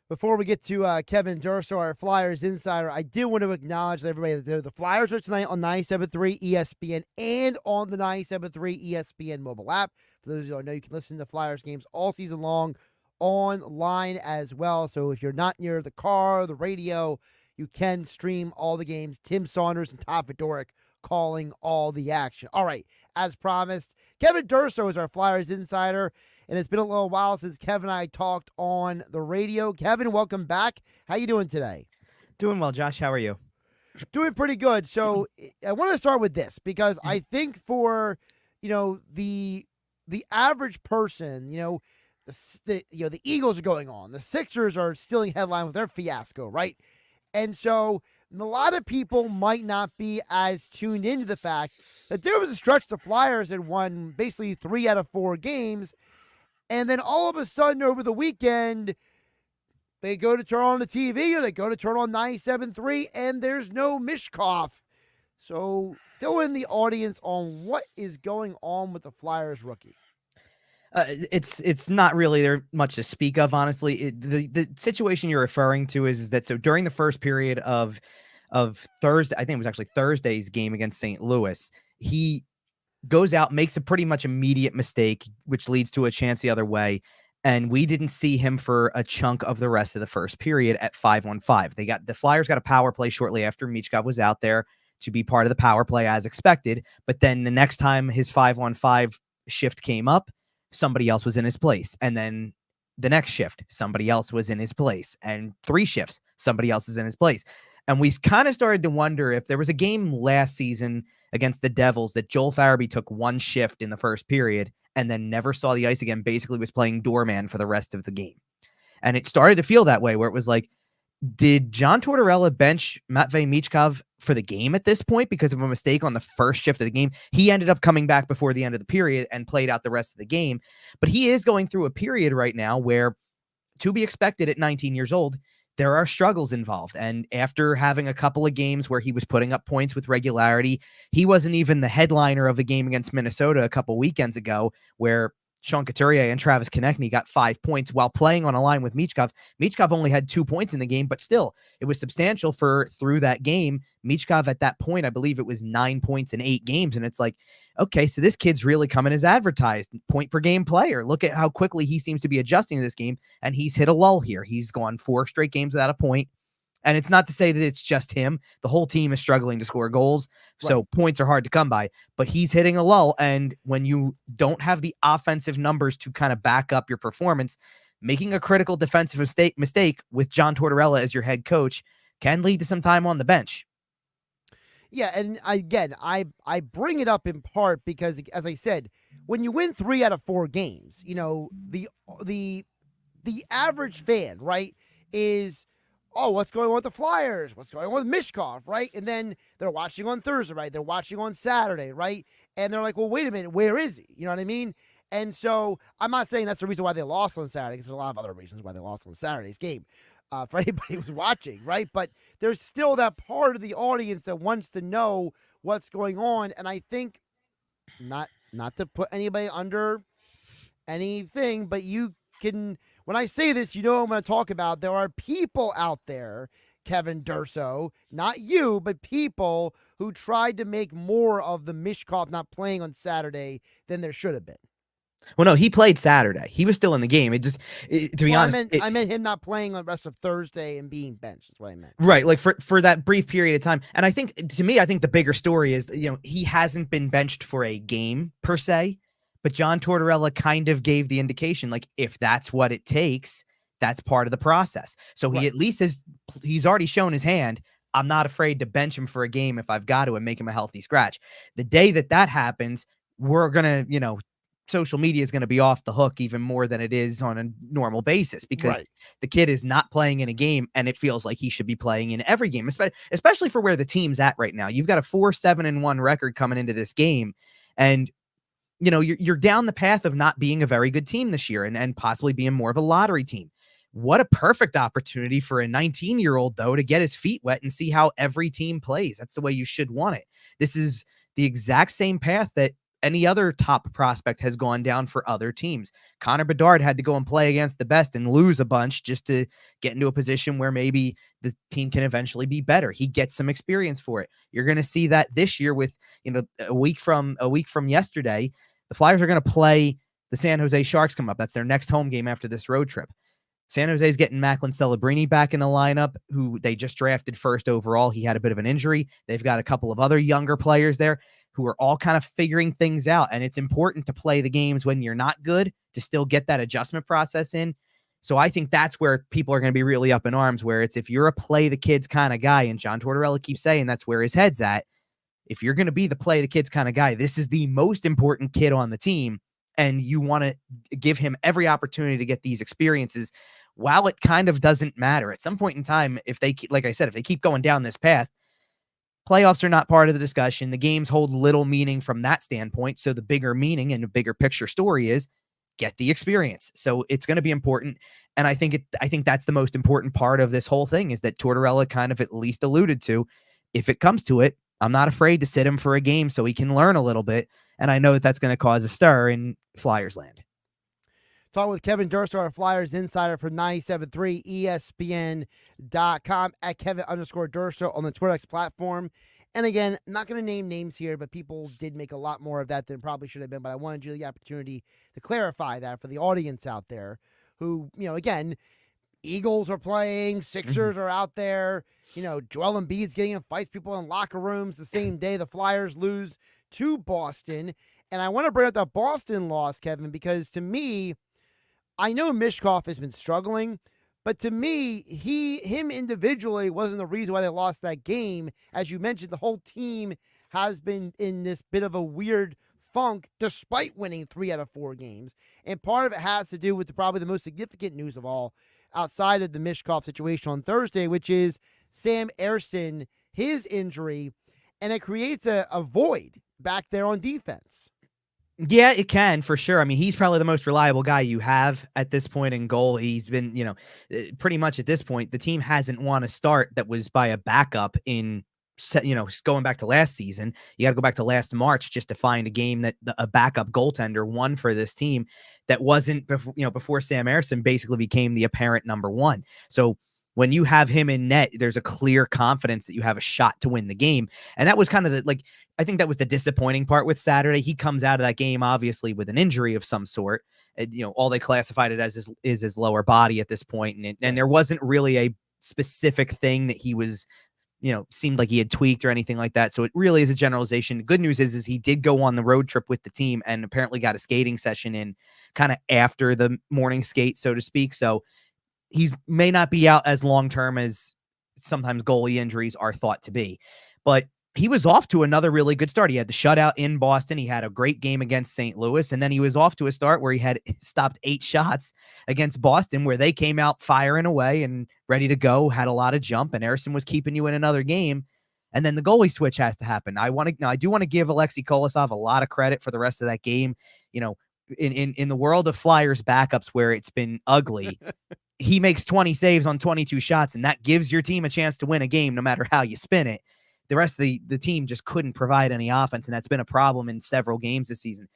Before we get to Kevin Durso, our Flyers insider, I do want to acknowledge that everybody that the Flyers are tonight on 97.3 ESPN and on the 97.3 ESPN mobile app. For those of you who know, you can listen to Flyers games all season long online as well. So if you're not near the car, the radio, you can stream all the games. Tim Saunders and Todd Fedoruk calling all the action. All right, as promised, Kevin Durso is our Flyers insider. And it's been a little while since Kevin and I talked on the radio. Kevin, welcome back. How you doing today? Doing well, Josh. How are you? Doing pretty good. So I want to start with this because I think for, the average person, the Eagles are going on. The Sixers are stealing headline with their fiasco, right? And so a lot of people might not be as tuned into the fact that there was a stretch the Flyers had won basically 3 out of 4 games. And then all of a sudden over the weekend, they go to turn on the TV or they go to turn on 97.3 and there's no Mishkov. So fill in the audience on what is going on with the Flyers rookie. It's not really there much to speak of, honestly. The situation you're referring to is that so during the first period of Thursday, I think it was actually Thursday's game against St. Louis, he goes out, makes a pretty much immediate mistake, which leads to a chance the other way. And we didn't see him for a chunk of the rest of the first period at 5-on-5. The Flyers got a power play shortly after Michkov was out there to be part of the power play as expected. But then the next time his 5-on-5 shift came up, somebody else was in his place. And then the next shift, somebody else was in his place. And 3 shifts, somebody else is in his place. And we kind of started to wonder if there was a game last season against the Devils that Joel Farabee took 1 shift in the first period and then never saw the ice again, basically was playing doorman for the rest of the game. And it started to feel that way, where it was like, did John Tortorella bench Matvei Michkov for the game at this point because of a mistake on the first shift of the game? He ended up coming back before the end of the period and played out the rest of the game. But he is going through a period right now where, to be expected at 19 years old, there are struggles involved. And after having a couple of games where he was putting up points with regularity, he wasn't even the headliner of the game against Minnesota a couple weekends ago, where Sean Couturier and Travis Konechny got 5 points while playing on a line with Michkov. Michkov only had 2 points in the game, but still, it was substantial through that game. Michkov at that point, I believe it was 9 points in 8 games. And it's like, okay, so this kid's really coming as advertised. Point per game player. Look at how quickly he seems to be adjusting to this game. And he's hit a lull here. He's gone 4 straight games without a point. And it's not to say that it's just him. The whole team is struggling to score goals. So points are hard to come by, but he's hitting a lull. And when you don't have the offensive numbers to kind of back up your performance, making a critical defensive mistake with John Tortorella as your head coach can lead to some time on the bench. Yeah, and again, I bring it up in part because, as I said, when you win 3 out of 4 games, the average fan, right, is, oh, what's going on with the Flyers? What's going on with Mishkov, right? And then they're watching on Thursday, right? They're watching on Saturday, right? And they're like, well, wait a minute, where is he? You know what I mean? And so I'm not saying that's the reason why they lost on Saturday, because there's a lot of other reasons why they lost on Saturday's game for anybody who's watching, right? But there's still that part of the audience that wants to know what's going on. And I think, not to put anybody under anything, but you can, when I say this, you know what I'm going to talk about. There are people out there, Kevin Durso, not you, but people who tried to make more of the Mishkov not playing on Saturday than there should have been. Well, no, he played Saturday. He was still in the game. To be honest, I meant him not playing on the rest of Thursday and being benched. That's what I meant. Right, like for that brief period of time. And I think, to me, I think the bigger story is, he hasn't been benched for a game per se, but John Tortorella kind of gave the indication, like, if that's what it takes, that's part of the process. So he at least he's already shown his hand. I'm not afraid to bench him for a game if I've got to and make him a healthy scratch. The day that happens, we're going to, social media is going to be off the hook even more than it is on a normal basis, because the kid is not playing in a game and it feels like he should be playing in every game, especially for where the team's at right now. You've got a 4-7-1 record coming into this game. And you're down the path of not being a very good team this year and possibly being more of a lottery team. What a perfect opportunity for a 19-year-old, though, to get his feet wet and see how every team plays. That's the way you should want it. This is the exact same path that any other top prospect has gone down for other teams. Connor Bedard had to go and play against the best and lose a bunch just to get into a position where maybe the team can eventually be better. He gets some experience for it. You're going to see that this year with, a week from yesterday, the Flyers are going to play the San Jose Sharks come up. That's their next home game after this road trip. San Jose's getting Macklin Celebrini back in the lineup, who they just drafted first overall. He had a bit of an injury. They've got a couple of other younger players there who are all kind of figuring things out. And it's important to play the games when you're not good to still get that adjustment process in. So I think that's where people are going to be really up in arms, where it's if you're a play the kids kind of guy, and John Tortorella keeps saying that's where his head's at. If you're going to be the play the kids kind of guy, this is the most important kid on the team. And you want to give him every opportunity to get these experiences while it kind of doesn't matter. At some point in time, if they, like I said, if they keep going down this path, playoffs are not part of the discussion. The games hold little meaning from that standpoint. So the bigger meaning and the bigger picture story is get the experience. So it's going to be important. And I think that's the most important part of this whole thing is that Tortorella kind of at least alluded to, if it comes to it, I'm not afraid to sit him for a game so he can learn a little bit. And I know that that's going to cause a stir in Flyers land. Talking with Kevin Durso, our Flyers insider for 97.3 ESPN.com at Kevin_Durso on the Twitter X platform. And again, I'm not going to name names here, but people did make a lot more of that than probably should have been. But I wanted you the opportunity to clarify that for the audience out there who, again, Eagles are playing, Sixers are out there. Joel Embiid's getting in fights, people in locker rooms the same day the Flyers lose to Boston. And I want to bring up that Boston loss, Kevin, because to me, I know Mishkov has been struggling, but to me, him individually wasn't the reason why they lost that game. As you mentioned, the whole team has been in this bit of a weird funk despite winning 3 out of 4 games. And part of it has to do with probably the most significant news of all outside of the Mishkov situation on Thursday, which is Sam Ersson, his injury, and it creates a void back there on defense. Yeah, it can for sure. I mean, he's probably the most reliable guy you have at this point in goal. He's been, pretty much at this point, the team hasn't won a start that was by a backup in, going back to last season. You got to go back to last March just to find a game that a backup goaltender won for this team that wasn't before Sam Ersson basically became the apparent number one. So when you have him in net, there's a clear confidence that you have a shot to win the game. And that was kind of I think that was the disappointing part with Saturday. He comes out of that game, obviously, with an injury of some sort. All they classified it as is his lower body at this point. And there wasn't really a specific thing that he was, seemed like he had tweaked or anything like that. So it really is a generalization. The good news is he did go on the road trip with the team and apparently got a skating session in kind of after the morning skate, so to speak. So he may not be out as long-term as sometimes goalie injuries are thought to be, but he was off to another really good start. He had the shutout in Boston. He had a great game against St. Louis, and then he was off to a start where he had stopped 8 shots against Boston, where they came out firing away and ready to go, had a lot of jump, and Ersson was keeping you in another game. And then the goalie switch has to happen. I do want to give Alexei Kolosov a lot of credit for the rest of that game. In the world of Flyers backups where it's been ugly, he makes 20 saves on 22 shots, and that gives your team a chance to win a game no matter how you spin it. The rest of the team just couldn't provide any offense, and that's been a problem in several games this season.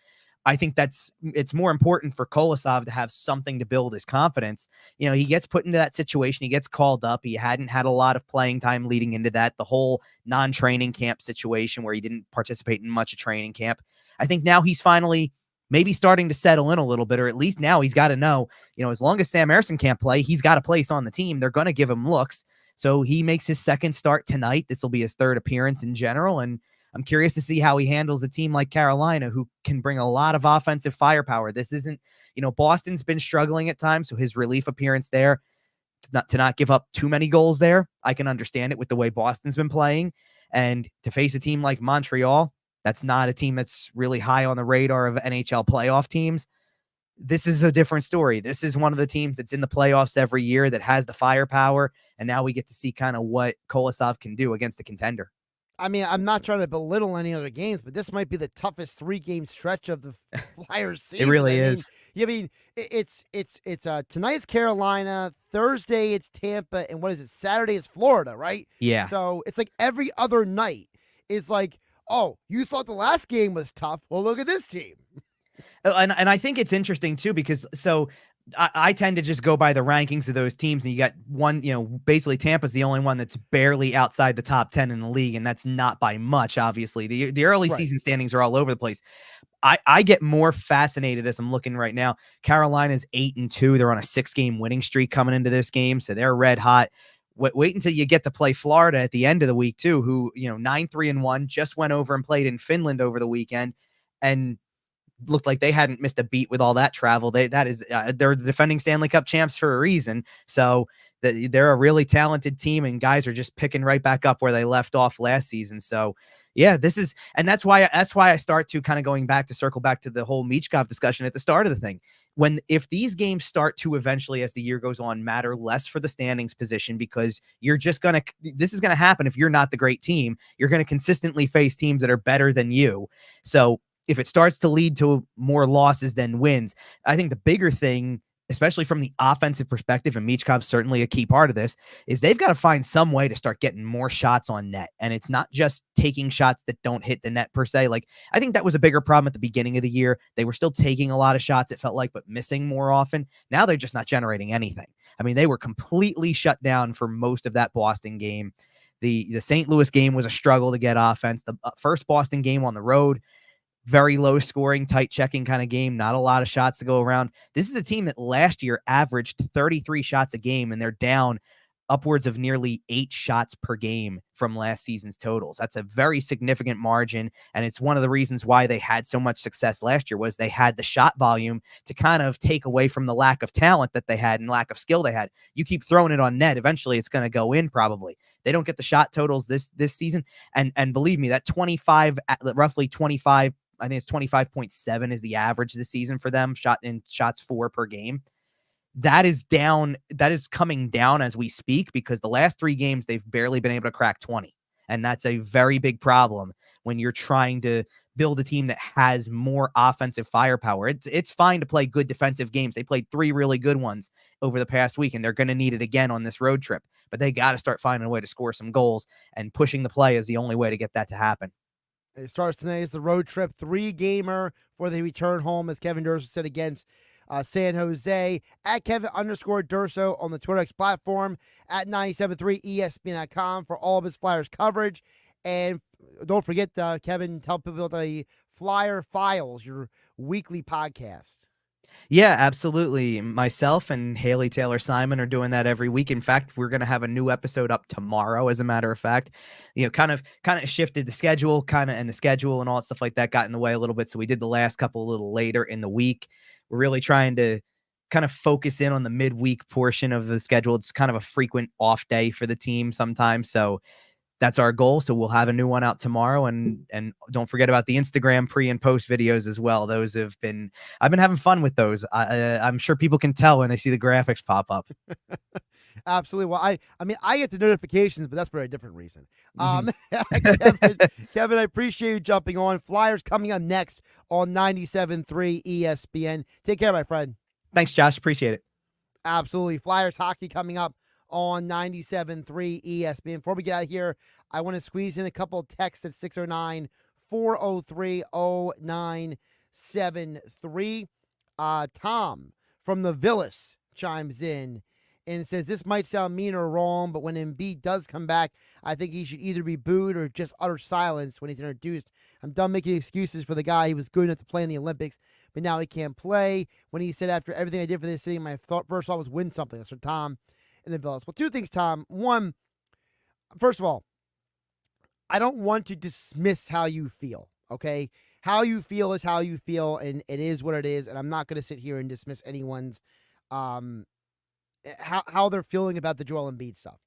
I think it's more important for Kolosov to have something to build his confidence. He gets put into that situation. He gets called up. He hadn't had a lot of playing time leading into that. The whole non-training camp situation where he didn't participate in much of training camp. I think now he's finally maybe starting to settle in a little bit, or at least now he's got to know, as long as Sam Ersson can't play, he's got a place on the team. They're going to give him looks. So he makes his second start tonight. This will be his third appearance in general. And I'm curious to see how he handles a team like Carolina, who can bring a lot of offensive firepower. This isn't, Boston's been struggling at times. So his relief appearance there to not give up too many goals there. I can understand it with the way Boston's been playing. And to face a team like Montreal, that's not a team that's really high on the radar of NHL playoff teams. This is a different story. This is one of the teams that's in the playoffs every year that has the firepower. And now we get to see kind of what Kolosov can do against a contender. I mean, I'm not trying to belittle any other games, but this might be the toughest 3-game stretch of the Flyers season. It really I mean, is. I mean, it's tonight's Carolina, Thursday it's Tampa, and what is it? Saturday is Florida, right? Yeah. So it's like every other night is like, oh, you thought the last game was tough? Well, look at this team. And I think it's interesting too, because I tend to just go by the rankings of those teams, and you got one, basically Tampa's the only one that's barely outside the top 10 in the league, and that's not by much, obviously. The early season standings are all over the place. I get more fascinated as I'm looking right now. Carolina's 8-2. They're on a 6-game winning streak coming into this game, so they're red hot. Wait until you get to play Florida at the end of the week too, who 9-3-1, just went over and played in Finland over the weekend, and looked like they hadn't missed a beat with all that travel. They're the defending Stanley Cup champs for a reason. So they're a really talented team, and guys are just picking right back up where they left off last season. So yeah, that's why I start to kind of circle back to the whole Michkov discussion at the start of the thing. If these games start to eventually, as the year goes on, matter less for the standings position, because this is going to happen. If you're not the great team, you're going to consistently face teams that are better than you. So if it starts to lead to more losses than wins, I think the bigger thing, especially from the offensive perspective, and Michkov's certainly a key part of this, is they've got to find some way to start getting more shots on net. And it's not just taking shots that don't hit the net per se. Like, I think that was a bigger problem at the beginning of the year. They were still taking a lot of shots, it felt like, but missing more often. Now they're just not generating anything. I mean, they were completely shut down for most of that Boston game. The St. Louis game was a struggle to get offense. The first Boston game on the road, very low scoring, tight checking kind of game. Not a lot of shots to go around. This is a team that last year averaged 33 shots a game, and they're down upwards of nearly 8 shots per game from last season's totals. That's a very significant margin, and it's one of the reasons why they had so much success last year, was they had the shot volume to kind of take away from the lack of talent that they had and lack of skill they had. You keep throwing it on net, eventually it's going to go in probably. They don't get the shot totals this season, and believe me, that roughly 25, I think it's 25.7 is the average this season for them, shots for per game. That is coming down as we speak, because the last 3 games they've barely been able to crack 20. And that's a very big problem when you're trying to build a team that has more offensive firepower. It's fine to play good defensive games. They played 3 really good ones over the past week, and they're going to need it again on this road trip. But they got to start finding a way to score some goals, and pushing the play is the only way to get that to happen. It starts tonight as the road trip, 3-gamer for the return home, as Kevin Durso said, against San Jose. At Kevin_Durso on the Twitter X platform, at 97.3 ESPN.com for all of his Flyers coverage. And don't forget, Kevin, tell people about the Flyer Files, your weekly podcast. Yeah, absolutely. Myself and Haley Taylor Simon are doing that every week. In fact, we're going to have a new episode up tomorrow, as a matter of fact. Kind of shifted the schedule, and the schedule and all that stuff like that got in the way a little bit. So we did the last couple a little later in the week. We're really trying to kind of focus in on the midweek portion of the schedule. It's kind of a frequent off day for the team sometimes. So that's our goal. So we'll have a new one out tomorrow, and don't forget about the Instagram pre and post videos as well. I've been having fun with those. I'm sure people can tell when they see the graphics pop up. Absolutely. Well, I mean, I get the notifications, but that's for a different reason. Kevin, I appreciate you jumping on. Flyers coming up next on 97.3 ESPN. Take care, my friend. Thanks, Josh. Appreciate it. Absolutely. Flyers hockey coming up on 97.3 ESPN. Before we get out of here, I want to squeeze in a couple of texts at 609-403-0973. Tom from the Villas chimes in and says, this might sound mean or wrong, but when Embiid does come back, I think he should either be booed or just utter silence when he's introduced. I'm done making excuses for the guy. He was good enough to play in the Olympics, but now he can't play. When he said, after everything I did for this city, my first thought was win something. That's for Tom in the Villas. Well, 2 things, Tom. One, first of all, I don't want to dismiss how you feel, okay? How you feel is how you feel, and it is what it is, and I'm not going to sit here and dismiss anyone's how they're feeling about the Joel Embiid stuff.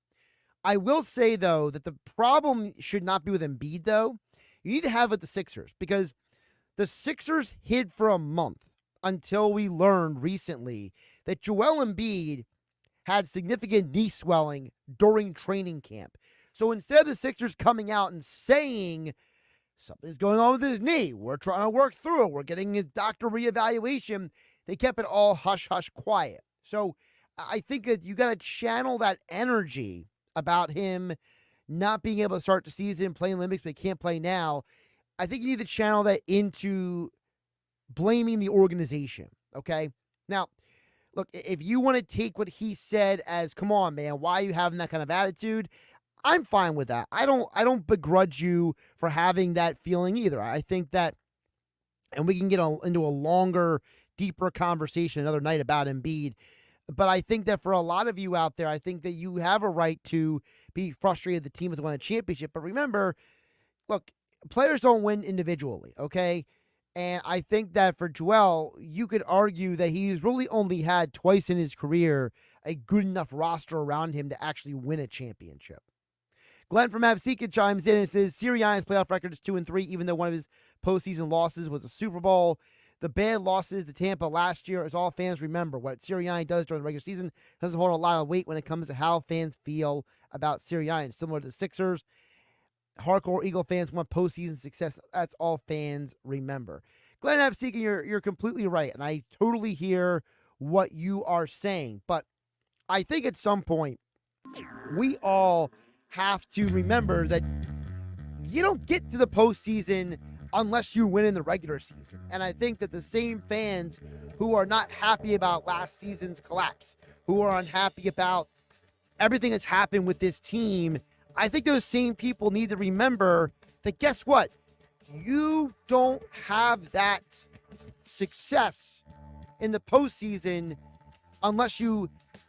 I will say, though, that the problem should not be with Embiid, though. You need to have it with the Sixers, because the Sixers hid for a month until we learned recently that Joel Embiid had significant knee swelling during training camp. So instead of the Sixers coming out and saying something's going on with his knee, we're trying to work through it, we're getting a doctor reevaluation, they kept it all hush-hush quiet. So I think that you got to channel that energy about him not being able to start the season, playing Olympics, but he can't play now. I think you need to channel that into blaming the organization, okay? Now, look, if you want to take what he said as, come on, man, why are you having that kind of attitude? I'm fine with that. I don't begrudge you for having that feeling either. I think that, and we can get into a longer, deeper conversation another night about Embiid, but I think that for a lot of you out there, I think that you have a right to be frustrated the team has won a championship. But remember, look, players don't win individually, okay? And I think that for Joel, you could argue that he's really only had twice in his career a good enough roster around him to actually win a championship. Glenn from Absecon chimes in and says Sirianni's playoff record is 2-3, even though one of his postseason losses was a Super Bowl. The bad losses to Tampa last year, as all fans remember, what Sirianni does during the regular season doesn't hold a lot of weight when it comes to how fans feel about Sirianni. It's similar to the Sixers. Hardcore Eagle fans want postseason success. That's all fans remember. Glenn Absecon, you're completely right, and I totally hear what you are saying. But I think at some point, we all have to remember that you don't get to the postseason unless you win in the regular season. And I think that the same fans who are not happy about last season's collapse, who are unhappy about everything that's happened with this team, I think those same people need to remember that, guess what? You don't have that success in the postseason unless you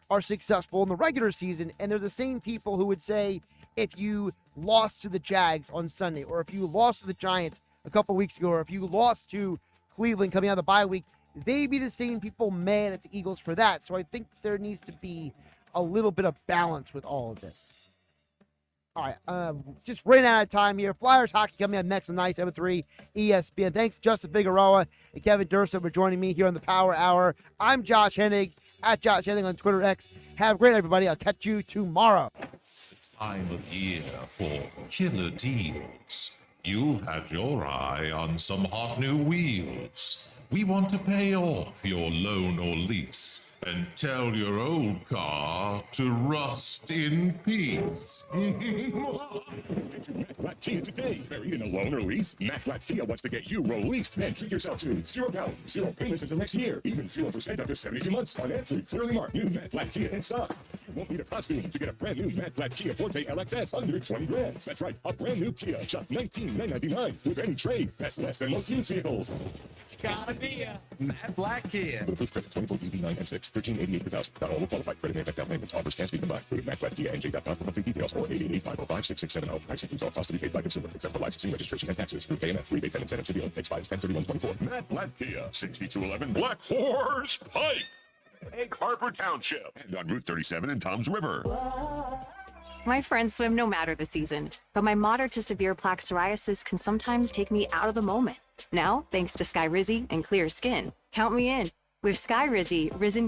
are successful in the regular season. And they're the same people who would say, if you lost to the Jags on Sunday, or if you lost to the Giants a couple weeks ago, or if you lost to Cleveland coming out of the bye week, they'd be the same people mad at the Eagles for that. So I think there needs to be a little bit of balance with all of this. All right, just ran out of time here. Flyers hockey coming up next on 97.3 ESPN. Thanks, Justin Figueroa and Kevin Durso, for joining me here on the Power Hour. I'm Josh Hennig, at Josh Hennig on Twitter X. Have a great night, everybody. I'll catch you tomorrow. Time of year for killer deals. You've had your eye on some hot new wheels. We want to pay off your loan or lease and tell your old car to rust in peace. Get your Matt Black Kia today. Buried in a loan or lease? Matt Black Kia wants to get you released and treat yourself to 0 down, 0 payments until next year, even 0% after 72 months on every clearly marked new Matt Black Kia in stock. You won't need a costume to get a brand new Matt Black Kia Forte LXS under 20 grand. That's right, a brand new Kia, just $19,999 with any trade. That's less than most used vehicles. It's gotta be a Matt Black Kia. With approved credit 24 EV9 and 6, $1388 per thousand. Not all will qualify. Credit may affect down payment. Offers can't be combined. Go to MattBlackKiaNJ.com for complete details or 888-505-6670. Price includes all costs to be paid by consumer, except for licensing, registration, and taxes. Through KMF. Rebates and incentives to deal. Expires 10/31/24. Matt Black Kia, 6211 Black Horse Pike. Egg Harbor Township. And on Route 37 in Toms River. My friends swim no matter the season, but my moderate to severe plaque psoriasis can sometimes take me out of the moment. Now, thanks to Skyrizi and clear skin, count me in. With Skyrizi, Risen